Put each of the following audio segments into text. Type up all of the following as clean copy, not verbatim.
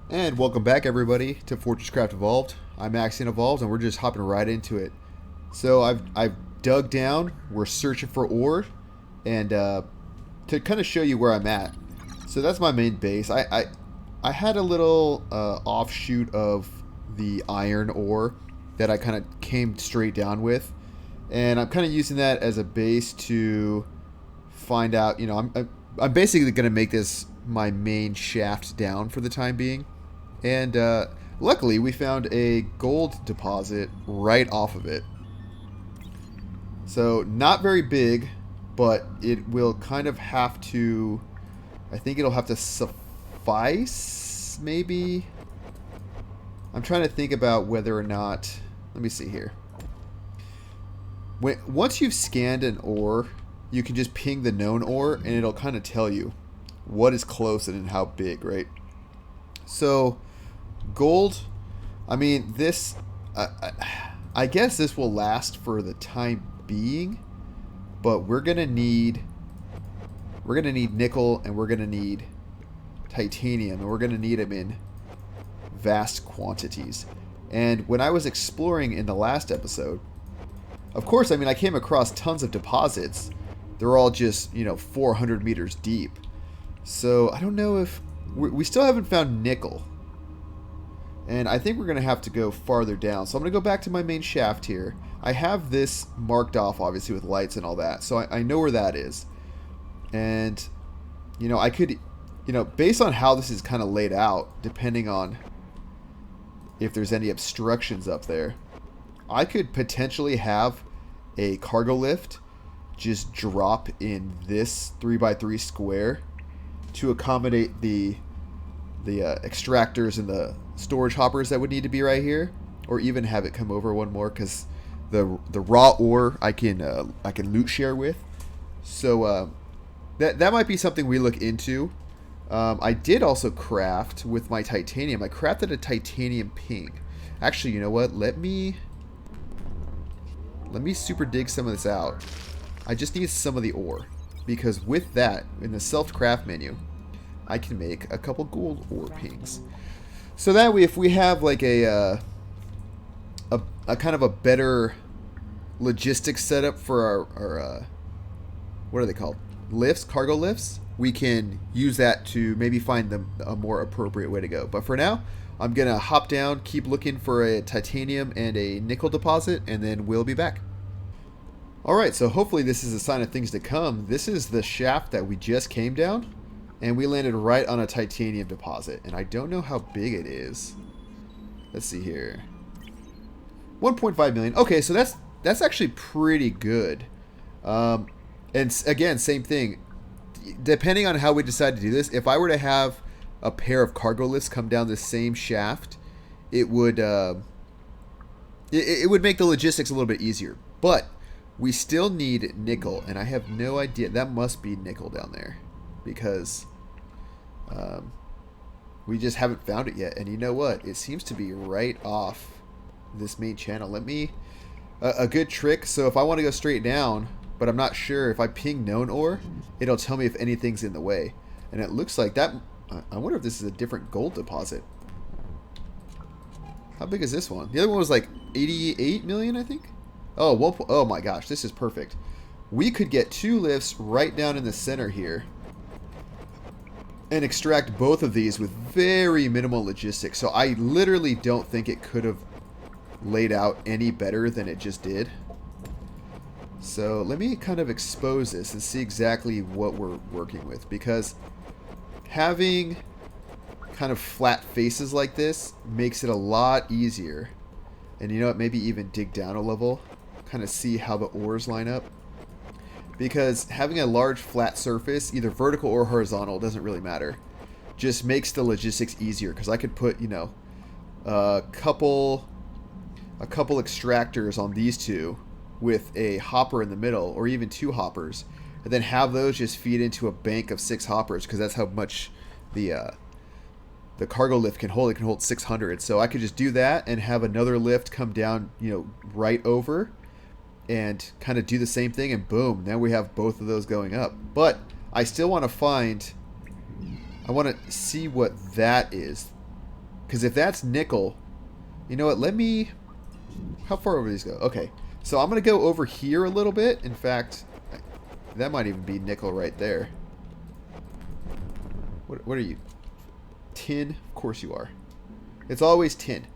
And welcome back, everybody, to FortressCraft Evolved. I'm Axion Evolved, and we're just hopping right into it. So I've dug down. We're searching for ore, and to kind of show you where I'm at. So that's my main base. I had a little offshoot of the iron ore that I kind of came straight down with, and I'm kind of using that as a base to find out. You know, I'm basically going to make this my main shaft down for the time being. And luckily, we found a gold deposit right off of it. So, not very big, but it will kind of have to... I think it'll have to suffice, maybe? I'm trying to think about whether or not... Let me see here. Once you've scanned an ore, you can just ping the known ore, and it'll kind of tell you what is close and how big, right? So... gold, I mean, this, I guess this will last for the time being, but we're gonna need nickel, and we're gonna need titanium, and we're gonna need them in vast quantities. And when I was exploring in the last episode, of course, I mean, I came across tons of deposits. They're all just, 400 meters deep. So I don't know if we still haven't found nickel. And I think we're going to have to go farther down. So I'm going to go back to my main shaft here. I have this marked off, obviously, with lights and all that. So I know where that is. And, I could, based on how this is kind of laid out, depending on if there's any obstructions up there, I could potentially have a cargo lift just drop in this 3x3 square to accommodate the extractors and the storage hoppers that would need to be right here, or even have it come over one more, because the raw ore I can loot share with. So that might be something we look into. I did also craft with my titanium. I crafted a titanium ping. Actually, you know what? Let me super dig some of this out. I just need some of the ore, because with that, in the self-craft menu, I can make a couple gold ore pings. So that way, if we have like a kind of a better logistics setup for our what are they called? Lifts, cargo lifts, we can use that to maybe find a more appropriate way to go. But for now, I'm going to hop down, keep looking for a titanium and a nickel deposit, and then we'll be back. Alright, so hopefully this is a sign of things to come. This is the shaft that we just came down. And we landed right on a titanium deposit. And I don't know how big it is. Let's see here. 1.5 million. Okay, so that's actually pretty good. And again, same thing. Depending on how we decide to do this, if I were to have a pair of cargo lifts come down the same shaft, it would it would make the logistics a little bit easier. But we still need nickel, and I have no idea. That must be nickel down there, because we just haven't found it yet. And you know what? It seems to be right off this main channel. Let me... a good trick. So if I want to go straight down, but I'm not sure, if I ping known ore, it'll tell me if anything's in the way. And it looks like that... I wonder if this is a different gold deposit. How big is this one? The other one was like 88 million, I think? Oh, oh my gosh, this is perfect. We could get two lifts right down in the center here and extract both of these with very minimal logistics. So I literally don't think it could have laid out any better than it just did. So let me kind of expose this and see exactly what we're working with, because having kind of flat faces like this makes it a lot easier. And you know what, maybe even dig down a level, kind of see how the ores line up. Because having a large flat surface, either vertical or horizontal, doesn't really matter. Just makes the logistics easier, because I could put, a couple extractors on these two with a hopper in the middle, or even two hoppers, and then have those just feed into a bank of 6 hoppers, because that's how much the cargo lift can hold. It can hold 600. So I could just do that and have another lift come down, right over, and kind of do the same thing, and boom, now we have both of those going up. But I still want to I want to see what that is. Because if that's nickel, you know what, let me... How far over these go? Okay, so I'm going to go over here a little bit. In fact, that might even be nickel right there. What are you? Tin? Of course you are. It's always tin.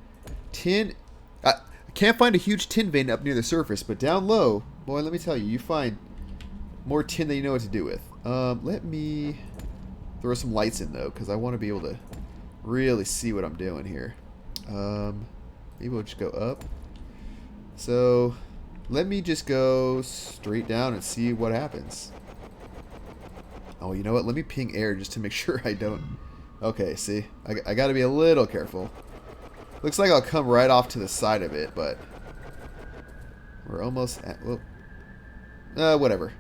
Tin... I can't find a huge tin vein up near the surface, but down low, boy, let me tell you, you find more tin than you know what to do with. Let me throw some lights in, though, because I want to be able to really see what I'm doing here. Maybe we'll just go up. So, let me just go straight down and see what happens. Oh, you know what? Let me ping air just to make sure I don't... Okay, see? I got to be a little careful. Looks like I'll come right off to the side of it, but... We're almost at... Well, whatever.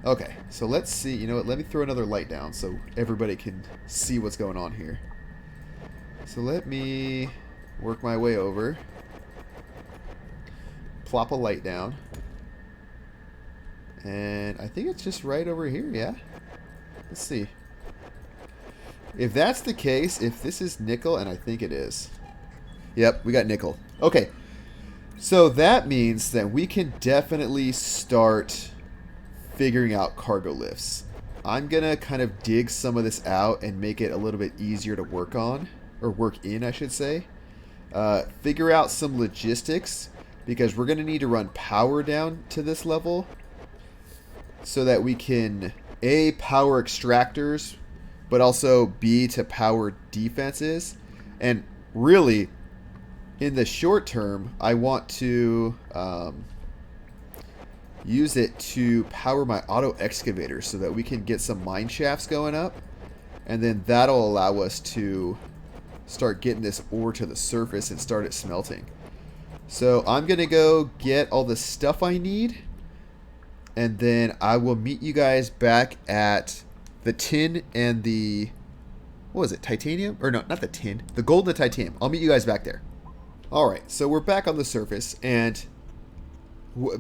Okay, so let's see. You know what? Let me throw another light down so everybody can see what's going on here. So let me work my way over. Plop a light down. And I think it's just right over here, yeah? Let's see. If that's the case, if this is nickel, and I think it is. Yep, we got nickel. Okay, so that means that we can definitely start figuring out cargo lifts. I'm going to kind of dig some of this out and make it a little bit easier to work on, or work in, I should say. Figure out some logistics, because we're going to need to run power down to this level so that we can, A, power extractors, but also B, to power defenses. And really, in the short term, I want to use it to power my auto excavator so that we can get some mine shafts going up. And then that'll allow us to start getting this ore to the surface and start it smelting. So I'm going to go get all the stuff I need. And then I will meet you guys back at the tin and the, what was it, titanium? Or no, not the tin, the gold and the titanium. I'll meet you guys back there. Alright, so we're back on the surface, and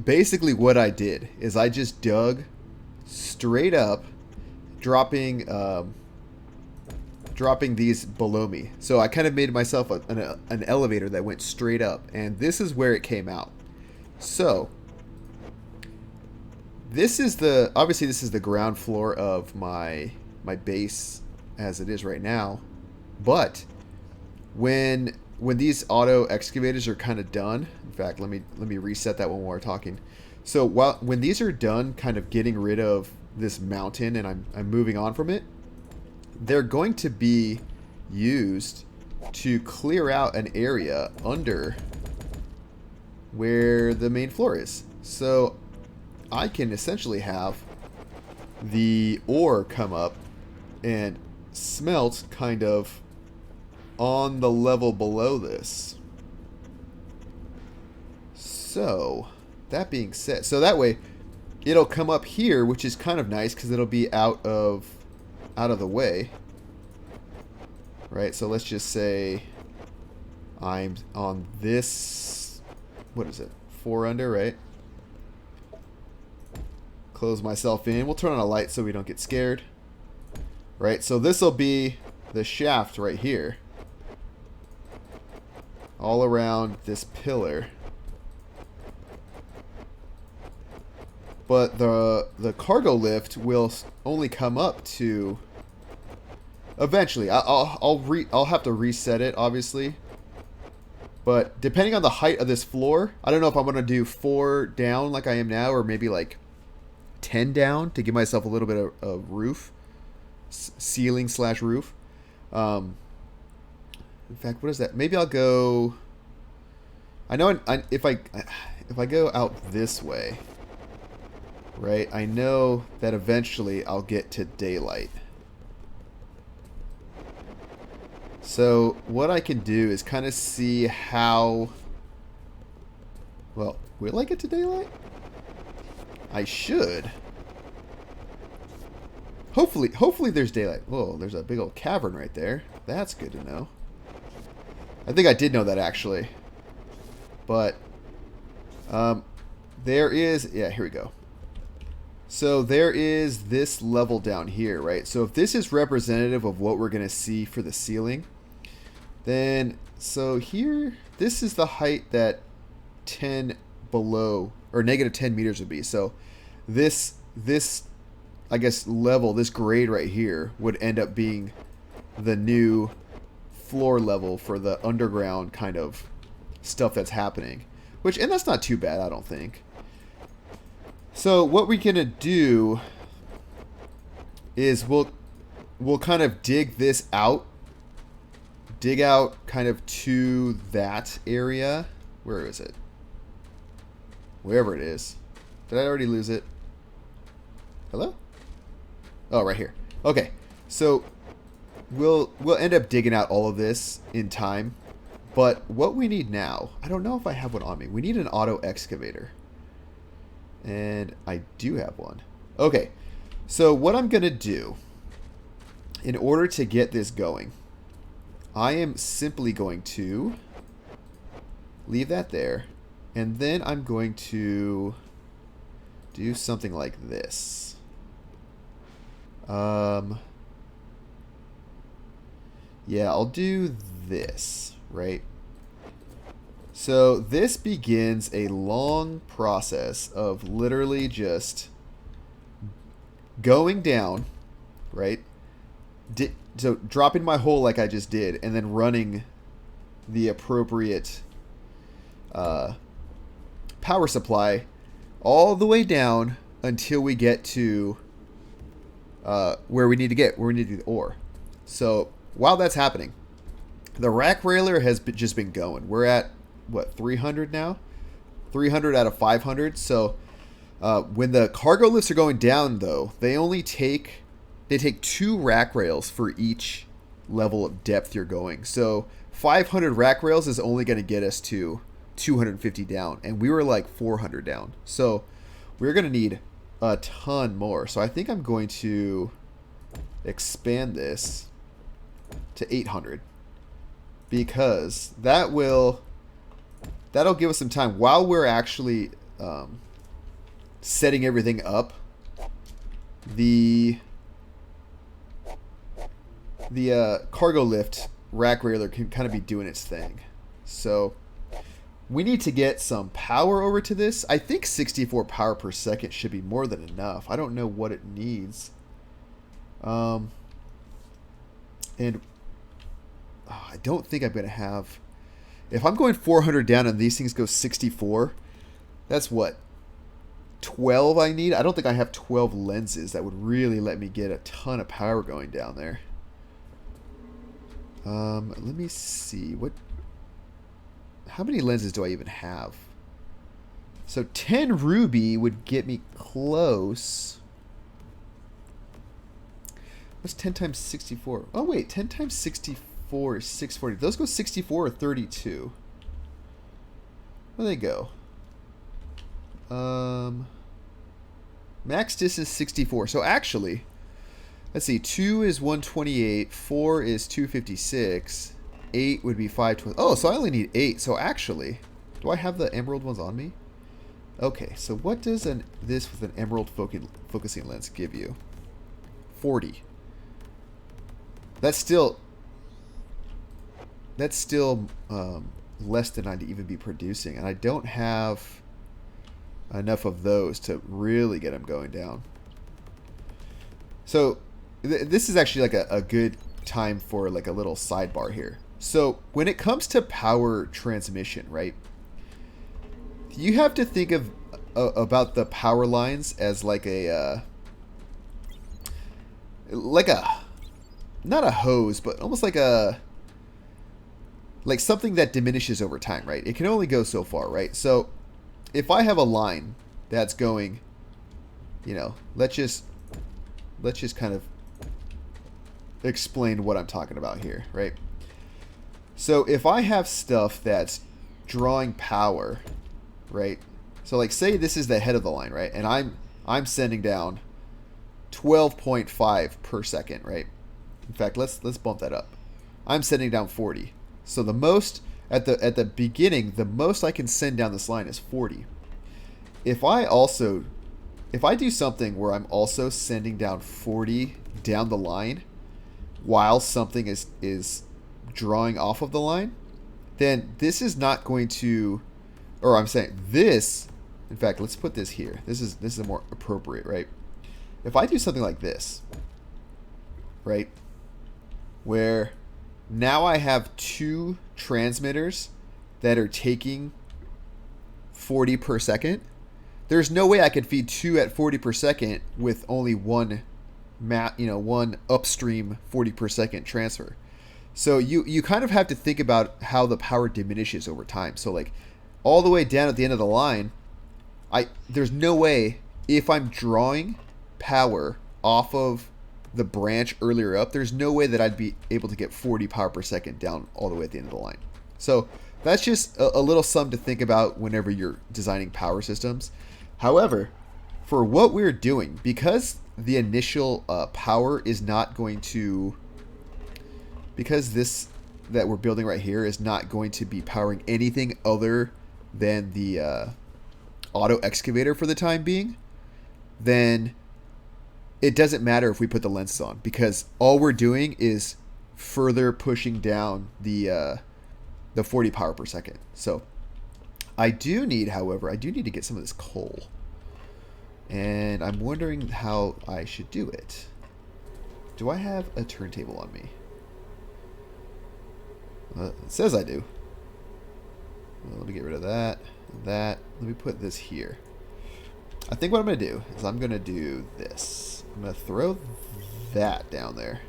basically what I did is I just dug straight up, dropping these below me. So I kind of made myself an elevator that went straight up, and this is where it came out. So this is the, obviously this is the ground floor of my base as it is right now. But when these auto excavators are kind of done, in fact, let me reset that when we're talking. So when these are done kind of getting rid of this mountain and I'm moving on from it, they're going to be used to clear out an area under where the main floor is. So I can essentially have the ore come up and smelt kind of on the level below this. So that being said, so that way it'll come up here, which is kind of nice because it'll be out of the way, right? So let's just say I'm on this, what is it, 4 under, right? Close myself in. We'll turn on a light so we don't get scared, right? So this will be the shaft right here, all around this pillar. But the cargo lift will only come up to, eventually. I'll have to reset it, obviously. But depending on the height of this floor, I don't know if I'm gonna do 4 down like I am now, or maybe like 10 down to give myself a little bit of roof, ceiling / roof. In fact, what is that? Maybe I'll go. I know if I go out this way, right? I know that eventually I'll get to daylight. So what I can do is kind of see how. Well, will I get to daylight? I should. Hopefully there's daylight. Whoa, there's a big old cavern right there. That's good to know. I think I did know that, actually. But there is, yeah, here we go. So there is this level down here, right? So if this is representative of what we're going to see for the ceiling, Then, so here, this is the height that 10 below, or negative 10 meters would be. So this, I guess, level, this grade right here would end up being the new floor level for the underground kind of stuff that's happening. Which, and that's not too bad, I don't think. So what we're going to do is we'll kind of dig this out. Dig out kind of to that area. Where is it? Wherever it is. Did I already lose it? Hello? Oh, right here. Okay. So we'll end up digging out all of this in time. But what we need now, I don't know if I have one on me. We need an auto excavator. And I do have one. Okay. So what I'm going to do in order to get this going, I am simply going to leave that there, and then I'm going to do something like this. Yeah, I'll do this, right? So this begins a long process of literally just going down, right? So dropping my hole like I just did, and then running the appropriate power supply all the way down until we get to where we need to get, where we need to do the ore. So while that's happening, the rack railer has just been going. We're at, what, 300 now? 300 out of 500. So when the cargo lifts are going down, though, they take 2 rack rails for each level of depth you're going. So 500 rack rails is only going to get us to 250 down, and we were like 400 down. So we're going to need a ton more. So I think I'm going to expand this to 800 because that'll give us some time while we're actually setting everything up. The cargo lift rack railer can kind of be doing its thing. So we need to get some power over to this. I think 64 power per second should be more than enough. I don't know what it needs. And I don't think I'm going to have... If I'm going 400 down and these things go 64, that's what? 12 I need? I don't think I have 12 lenses that would really let me get a ton of power going down there. Let me see. How many lenses do I even have? So 10 ruby would get me close. What's 10 times 64? Oh, wait. 10 times 64 is 640. Those go 64 or 32. Where do they go? Max distance 64. So actually, let's see. 2 is 128. 4 is 256. 8 would be 520. Oh, so I only need 8. So actually, do I have the emerald ones on me? Okay, so what does this with an emerald focusing lens give you? 40. That's still less than I'd even be producing, and I don't have enough of those to really get them going down. So this is actually like a good time for like a little sidebar here. So when it comes to power transmission, right, you have to think of about the power lines as like a not a hose, but almost like something that diminishes over time, right? It can only go so far, right? So if I have a line that's going, you know, let's just kind of explain what I'm talking about here, right? So if I have stuff that's drawing power, right? So like say this is the head of the line, right? And I'm sending down 12.5 per second, right? In fact, let's bump that up. I'm sending down 40. So the most at the beginning, the most I can send down this line is 40. If I do something where I'm also sending down 40 down the line while something is drawing off of the line, then this is not going to, or I'm saying this, in fact, let's put this here. This is more appropriate, right? If I do something like this, right, where now I have two transmitters that are taking 40 per second, there's no way I could feed two at 40 per second with only one one upstream 40 per second transfer. So you kind of have to think about how the power diminishes over time. So like all the way down at the end of the line, there's no way, if I'm drawing power off of the branch earlier up, there's no way that I'd be able to get 40 power per second down all the way at the end of the line. So that's just a little something to think about whenever you're designing power systems. However, for what we're doing, because the initial power is not going to, because this that we're building right here is not going to be powering anything other than the auto excavator for the time being, then it doesn't matter if we put the lenses on, because all we're doing is further pushing down the 40 power per second. So I do need, however, I do need to get some of this coal. And I'm wondering how I should do it. Do I have a turntable on me? It says I do. Well, let me get rid of that. Let me put this here. I think what I'm going to do is I'm going to do this. I'm going to throw that down there.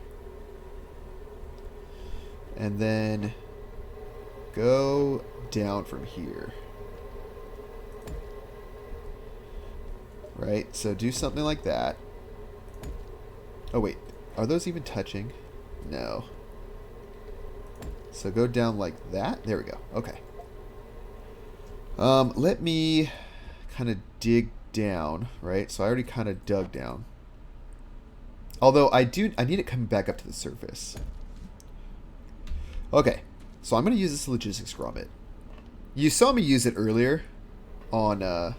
And then go down from here. Right? So do something like that. Oh, wait. Are those even touching? No. So go down like that. There we go. Okay. Let me kind of dig down, right? So I already kind of dug down. Although I need it coming back up to the surface. Okay. So I'm going to use this logistics grommet. You saw me use it earlier on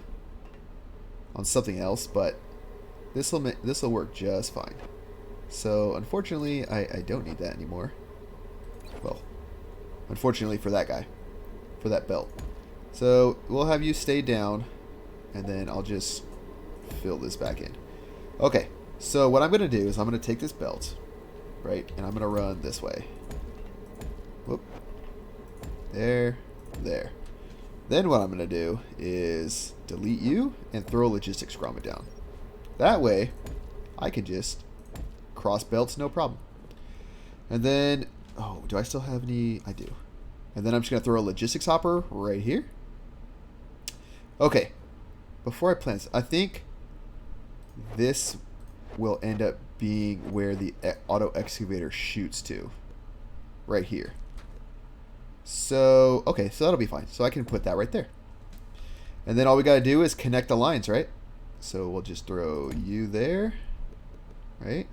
something else, but this will work just fine. So unfortunately, I don't need that anymore. Well, unfortunately for that guy, for that belt. So we'll have you stay down, and then I'll just fill this back in. Okay, so what I'm going to do is I'm going to take this belt, right, and I'm going to run this way. Whoop. There. Then what I'm going to do is delete you and throw a logistics grommet down. That way, I can just cross belts, no problem. And then, oh, do I still have any? I do. And then I'm just going to throw a logistics hopper right here. Okay, before I plan this, I think this will end up being where the auto excavator shoots to. Right here. So, okay, so that'll be fine. So I can put that right there. And then all we got to do is connect the lines, right? So we'll just throw you there, right?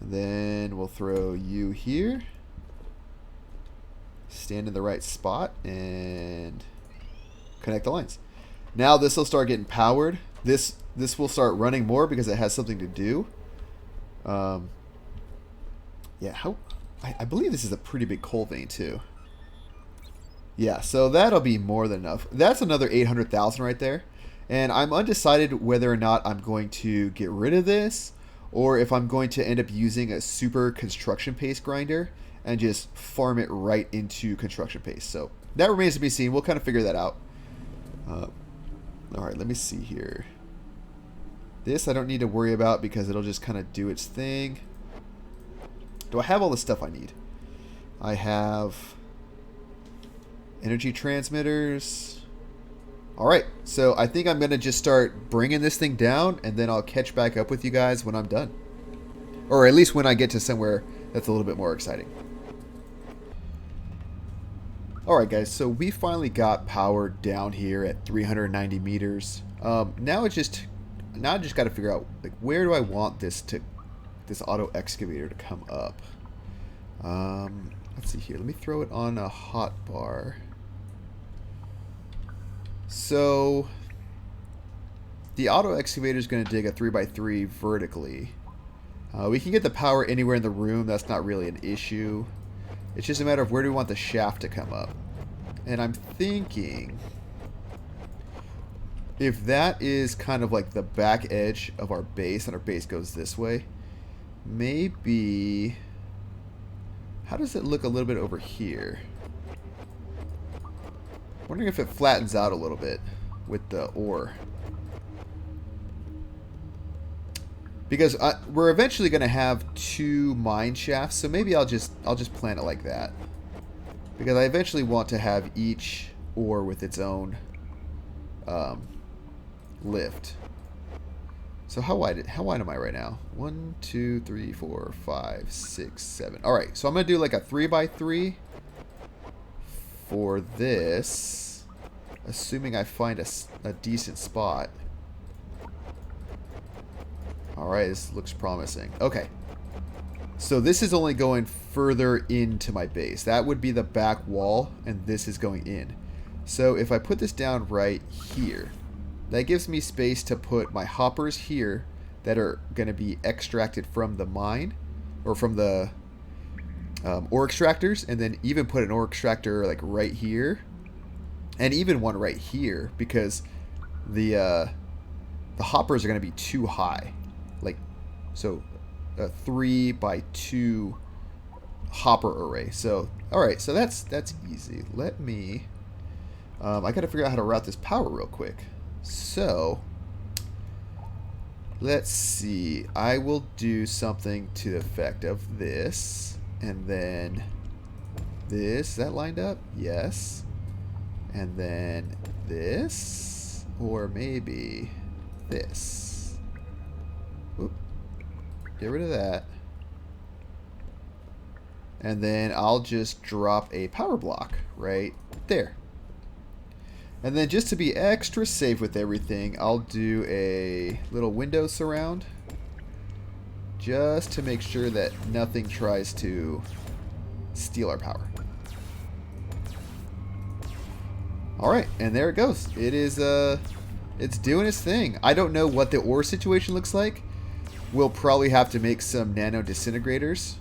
And then we'll throw you here. Stand in the right spot and connect the lines. Now this will start getting powered. This will start running more because it has something to do. Yeah, I believe this is a pretty big coal vein too. Yeah, so that'll be more than enough. That's another 800,000 right there. And I'm undecided whether or not I'm going to get rid of this, or if I'm going to end up using a super construction paste grinder and just farm it right into construction paste. So that remains to be seen. We'll kind of figure that out. All right, let me see here. This I don't need to worry about because it'll just kind of do its thing. Do I have all the stuff I need? I have energy transmitters. All right, so I think I'm going to just start bringing this thing down, and then I'll catch back up with you guys when I'm done. Or at least when I get to somewhere that's a little bit more exciting. All right, guys, so we finally got power down here at 390 meters. Now I just got to figure out, like, where do I want this auto excavator to come up? Let's see here. Let me throw it on a hot bar. So the auto excavator is going to dig a 3x3 vertically. We can get the power anywhere in the room. That's not really an issue. It's just a matter of where do we want the shaft to come up. And I'm thinking, if that is kind of like the back edge of our base, and our base goes this way, maybe... How does it look a little bit over here? Wondering if it flattens out a little bit with the ore. Because we're eventually going to have 2 mine shafts, so maybe I'll just plan it like that. Because I eventually want to have each ore with its own lift. So how wide am I right now? 1, 2, 3, 4, 5, 6, 7. All right, so I'm going to do like a 3x3 for this, assuming I find a decent spot. All right, this looks promising. Okay, so this is only going further into my base. That would be the back wall, and this is going in. So if I put this down right here, that gives me space to put my hoppers here that are going to be extracted from the mine, or from the ore extractors, and then even put an ore extractor like right here, and even one right here, because the hoppers are going to be too high. Like, so a 3x2 hopper array. So, all right, so that's easy. Let me, I got to figure out how to route this power real quick. So, let's see. I will do something to the effect of this, and then this. Is that lined up? Yes. And then this, or maybe this. Oop. Get rid of that. And then I'll just drop a power block right there. And then just to be extra safe with everything, I'll do a little window surround, just to make sure that nothing tries to steal our power. Alright, and there it goes. It is, it's doing its thing. I don't know what the ore situation looks like. We'll probably have to make some nano disintegrators,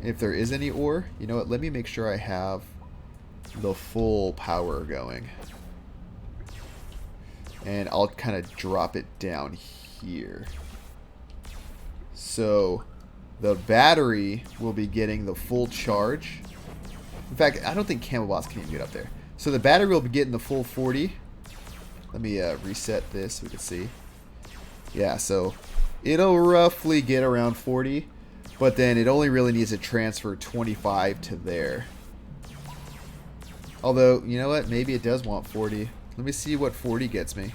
if there is any ore. You know what, let me make sure I have the full power going. And I'll kind of drop it down here. So the battery will be getting the full charge. In fact, I don't think Camelbots can even get up there. So the battery will be getting the full 40. Let me reset this so we can see. Yeah, so it'll roughly get around 40. But then it only really needs to transfer 25 to there. Although, you know what? Maybe it does want 40. Let me see what 40 gets me.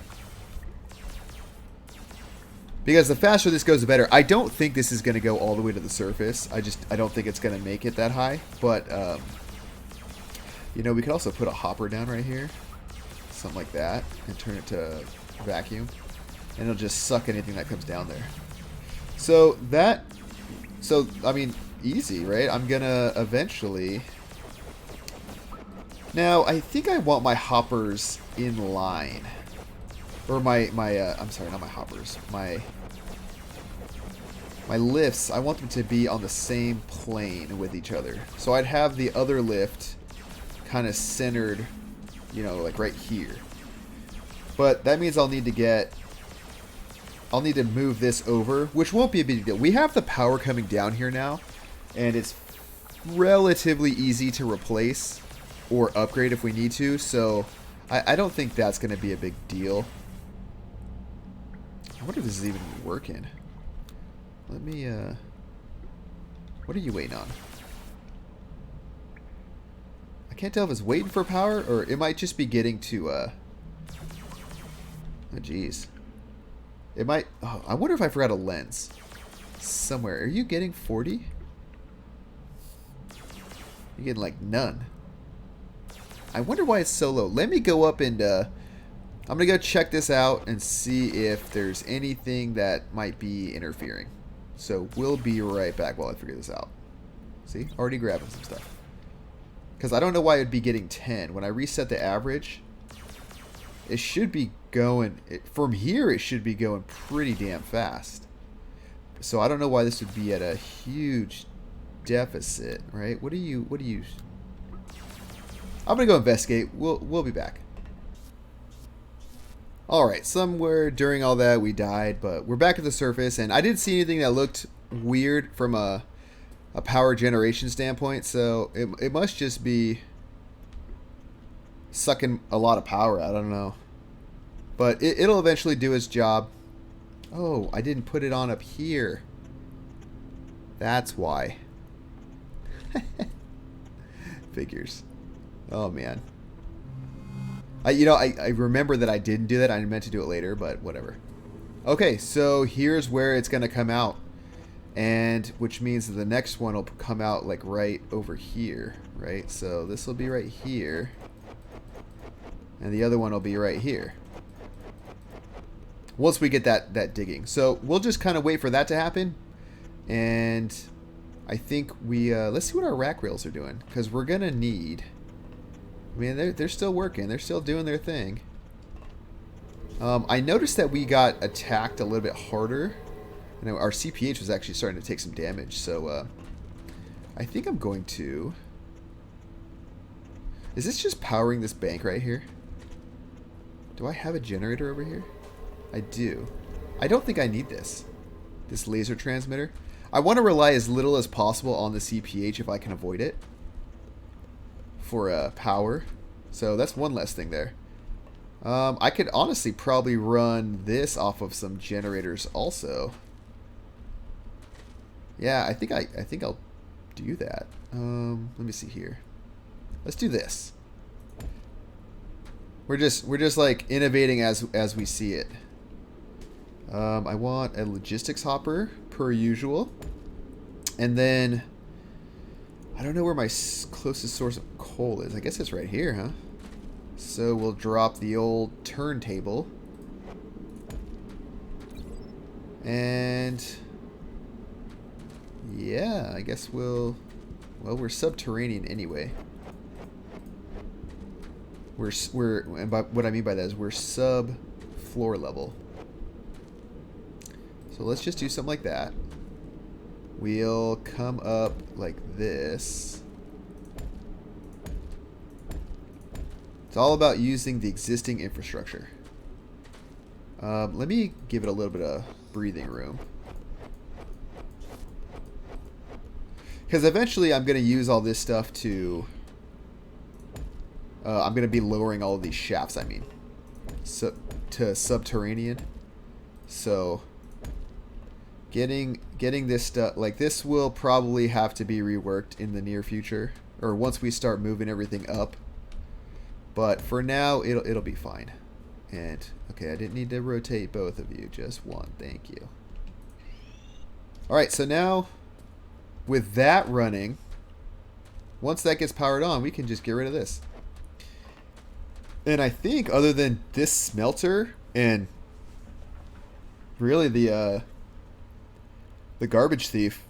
Because the faster this goes, the better. I don't think this is going to go all the way to the surface. I don't think it's going to make it that high. But, you know, we could also put a hopper down right here. Something like that. And turn it to vacuum. And it'll just suck anything that comes down there. So, I mean, easy, right? I'm going to eventually... Now, I think I want my hoppers in line. Or I'm sorry, not my hoppers. My lifts, I want them to be on the same plane with each other. So I'd have the other lift kind of centered, you know, like right here. But that means I'll need to move this over, which won't be a big deal. We have the power coming down here now, and it's relatively easy to replace or upgrade if we need to, so I don't think that's going to be a big deal. I wonder if this is even working. Let me, what are you waiting on? I can't tell if it's waiting for power, or it might just be getting to, oh jeez. It might, oh, I wonder if I forgot a lens somewhere. Are you getting 40? You're getting like none. I wonder why it's so low. Let me go up and I'm going to go check this out and see if there's anything that might be interfering. So we'll be right back while I figure this out. See? Already grabbing some stuff. Because I don't know why it'd be getting 10. When I reset the average, it should be going... from here, it should be going pretty damn fast. so I don't know why this would be at a huge deficit, right? What do you... I'm gonna go investigate. We'll be back. Alright, somewhere during all that we died, but we're back at the surface, and I didn't see anything that looked weird from a power generation standpoint, so it must just be sucking a lot of power out. I don't know. But it'll eventually do its job. Oh, I didn't put it on up here. That's why. Figures. Oh, man. I remember that I didn't do that. I meant to do it later, but whatever. Okay, so here's where it's going to come out. And which means that the next one will come out like right over here, right? So this will be right here. And the other one will be right here. Once we get that digging. So we'll just kind of wait for that to happen. And I think let's see what our rack rails are doing. Because we're going to need... I mean, they're still working. They're still doing their thing. I noticed that we got attacked a little bit harder. And our CPH was actually starting to take some damage. So I think I'm going to... Is this just powering this bank right here? Do I have a generator over here? I do. I don't think I need this laser transmitter. I want to rely as little as possible on the CPH if I can avoid it for power. So that's one less thing there. I could honestly probably run this off of some generators also. Yeah, I think I'll do that. Let me see here. Let's do this. We're just like innovating as we see it. I want a logistics hopper per usual, and then I don't know where my closest source of coal is. I guess it's right here, huh? So we'll drop the old turntable, and yeah, I guess we're subterranean anyway. And what I mean by that is we're sub floor level. So let's just do something like that. We'll come up like this. It's all about using the existing infrastructure. Let me give it a little bit of breathing room. Because eventually I'm going to use all this stuff to... I'm going to be lowering all of these shafts, I mean. To subterranean. So... Getting this stuff, like this will probably have to be reworked in the near future, or once we start moving everything up. But for now, it'll be fine. And okay, I didn't need to rotate both of you, just one. Thank you. All right, so now with that running, once that gets powered on, we can just get rid of this. And I think other than this smelter and really the garbage thief,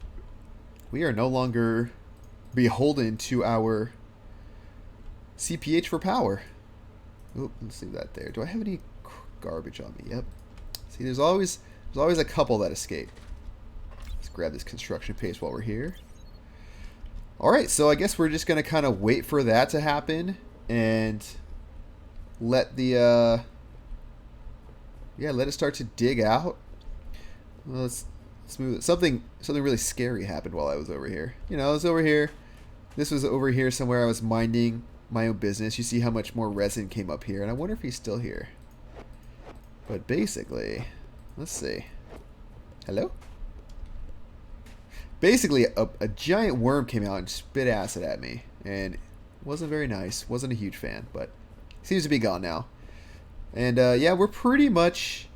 we are no longer beholden to our CPH for power. Oop, let's leave that there. Do I have any garbage on me? Yep. See, there's always a couple that escape. Let's grab this construction paste while we're here. Alright, so I guess we're just going to kind of wait for that to happen and let the let it start to dig out. Well, let's smooth it. Something really scary happened while I was over here. You know, I was over here. This was over here somewhere. I was minding my own business. You see how much more resin came up here, and I wonder if he's still here. But basically, let's see. Hello? Basically, a giant worm came out and spit acid at me, and it wasn't very nice. Wasn't a huge fan, but seems to be gone now. And yeah, we're pretty much...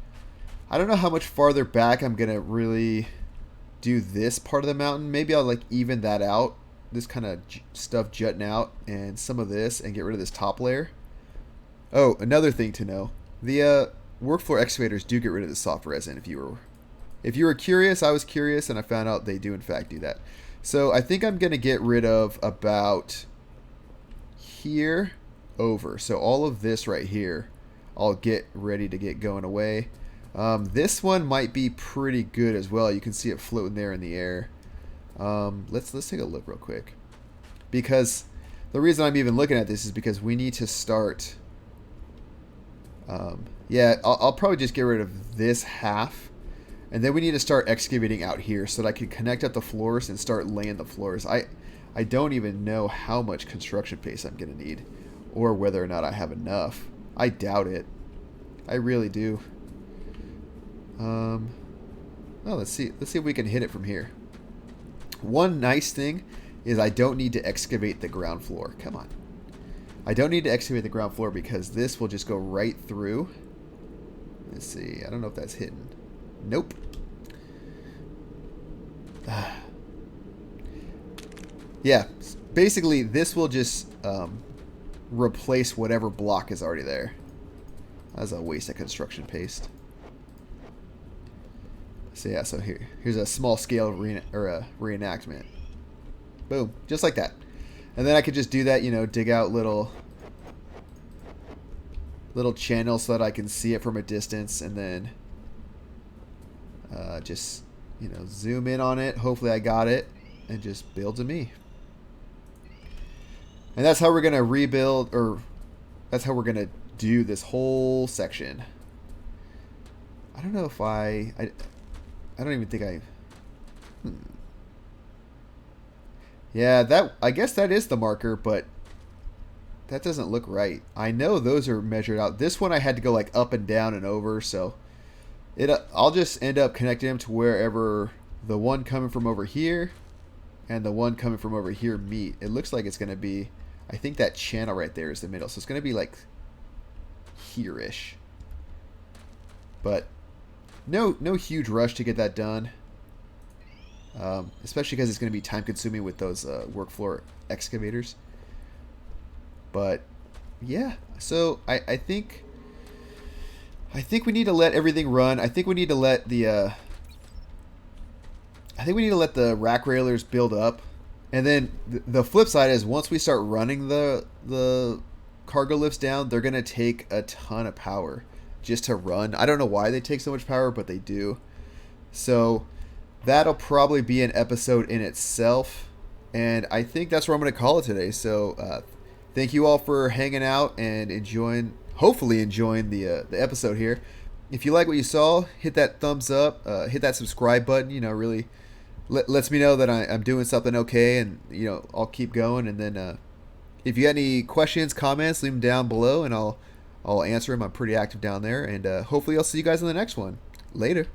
I don't know how much farther back I'm going to really do this part of the mountain. Maybe I'll like even that out. This kind of stuff jutting out and some of this and get rid of this top layer. Oh, another thing to know. The work floor excavators do get rid of the soft resin. If you were curious, I was curious and I found out they do in fact do that. So I think I'm going to get rid of about here over. So all of this right here, I'll get ready to get going away. This one might be pretty good as well. You can see it floating there in the air. Let's take a look real quick, because the reason I'm even looking at this is because we need to start. Yeah, I'll probably just get rid of this half, and then we need to start excavating out here so that I can connect up the floors and start laying the floors. I don't even know how much construction pace I'm gonna need, or whether or not I have enough. I doubt it. I really do. Oh, let's see if we can hit it from here. One nice thing is I don't need to excavate the ground floor. Come on. I don't need to excavate the ground floor because this will just go right through. Let's see. I don't know if that's hidden. Nope. Yeah. Basically, this will just replace whatever block is already there. That's a waste of construction paste. So yeah, so here's a small scale reenactment. Boom, just like that. And then I could just do that, you know, dig out little channels so that I can see it from a distance, and then just, you know, zoom in on it. Hopefully I got it, and just build to me. And that's how we're gonna rebuild, or that's how we're gonna do this whole section. I don't know if I don't even think I... Yeah, I guess that is the marker, but that doesn't look right. I know those are measured out. This one I had to go like up and down and over, so I'll just end up connecting them to wherever the one coming from over here and the one coming from over here meet. It looks like it's going to be, I think that channel right there is the middle, so it's going to be like here-ish. But no huge rush to get that done, especially because it's going to be time consuming with those work floor excavators. But yeah, so I think we need to let everything run. I think we need to let the rack railers build up, and then the flip side is once we start running the cargo lifts down, they're going to take a ton of power just to run. I don't know why they take so much power, but they do. So that'll probably be an episode in itself, and I think that's where I'm going to call it today. So thank you all for hanging out and hopefully enjoying the episode here. If you like what you saw, hit that thumbs up, hit that subscribe button. You know, really lets me know that I'm doing something okay, and you know, I'll keep going. And then if you got any questions, comments, leave them down below, and I'll answer them. I'm pretty active down there, and hopefully I'll see you guys in the next one. Later.